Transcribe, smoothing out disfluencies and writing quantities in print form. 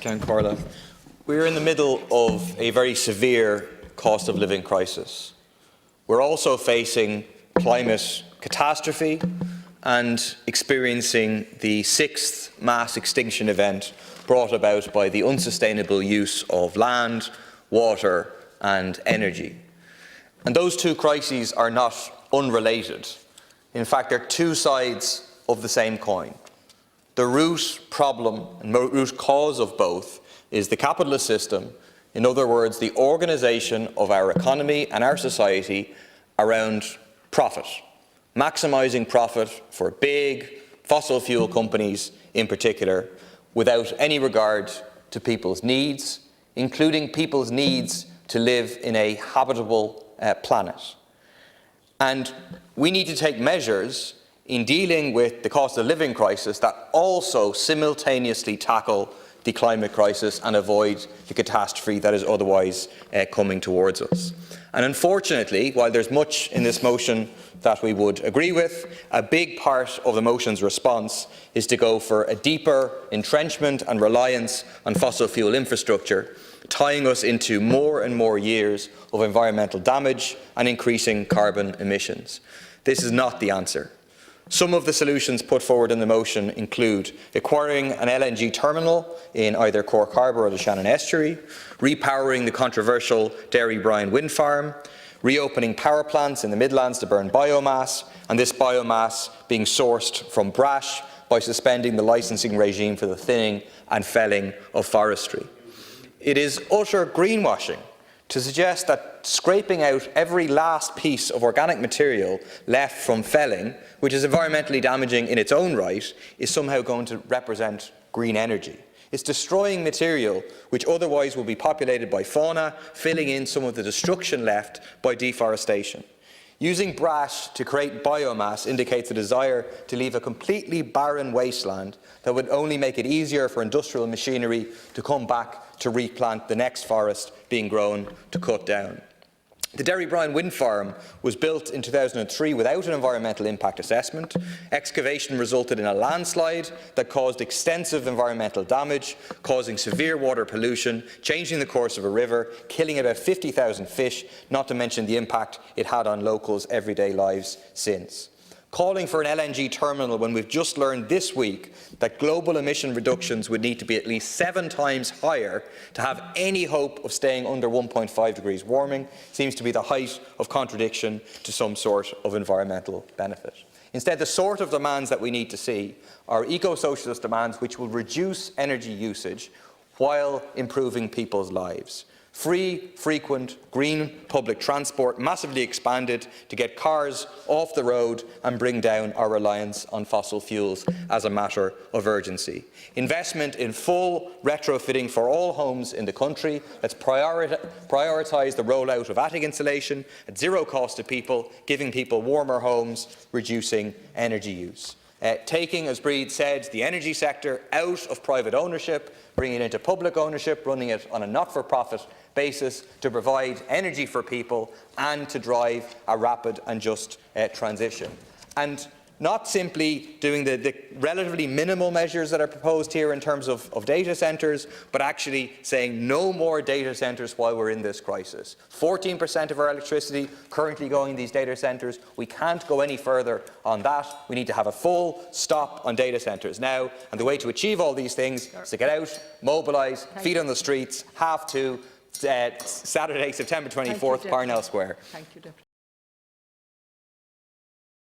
Count Carla. We're in the middle of a very severe cost of living crisis. We're also facing climate catastrophe and experiencing the 6th mass extinction event brought about by the unsustainable use of land, water and energy. And those two crises are not unrelated. In fact, they're two sides of the same coin. The root problem and root cause of both is the capitalist system, in other words, the organisation of our economy and our society around profit, maximising profit for big fossil fuel companies in particular, without any regard to people's needs, including people's needs to live in a habitable planet. And we need to take measures in dealing with the cost of living crisis that also simultaneously tackle the climate crisis and avoid the catastrophe that is otherwise coming towards us. And unfortunately, while there's much in this motion that we would agree with, a big part of the motion's response is to go for a deeper entrenchment and reliance on fossil fuel infrastructure, tying us into more and more years of environmental damage and increasing carbon emissions. This is not the answer. Some of the solutions put forward in the motion include acquiring an LNG terminal in either Cork Harbour or the Shannon Estuary, repowering the controversial Derry Bryan wind farm, reopening power plants in the Midlands to burn biomass, and this biomass being sourced from brash by suspending the licensing regime for the thinning and felling of forestry. It is utter greenwashing to suggest that scraping out every last piece of organic material left from felling, which is environmentally damaging in its own right, is somehow going to represent green energy. It's destroying material which otherwise will be populated by fauna, filling in some of the destruction left by deforestation. Using brash to create biomass indicates a desire to leave a completely barren wasteland that would only make it easier for industrial machinery to come back to replant the next forest being grown to cut down. The Derry Bryan wind farm was built in 2003 without an environmental impact assessment. Excavation resulted in a landslide that caused extensive environmental damage, causing severe water pollution, changing the course of a river, killing about 50,000 fish, not to mention the impact it had on locals' everyday lives since. Calling for an LNG terminal when we've just learned this week that global emission reductions would need to be at least 7 times higher to have any hope of staying under 1.5 degrees warming seems to be the height of contradiction to some sort of environmental benefit. Instead, the sort of demands that we need to see are eco-socialist demands which will reduce energy usage while improving people's lives. Free, frequent, green public transport massively expanded to get cars off the road and bring down our reliance on fossil fuels as a matter of urgency. Investment in full retrofitting for all homes in the country. Let's prioritise the rollout of attic insulation at zero cost to people, giving people warmer homes, reducing energy use. Taking, as Breed said, the energy sector out of private ownership, bringing it into public ownership, running it on a not-for-profit basis to provide energy for people and to drive a rapid and just transition. And not simply doing the relatively minimal measures that are proposed here in terms of data centres, but actually saying no more data centres while we're in this crisis. 14% of our electricity currently going in these data centres. We can't go any further on that. We need to have a full stop on data centres now. And the way to achieve all these things is to get out, mobilise, feet on the streets, Saturday, September 24th, Parnell Square. Thank you, Deputy.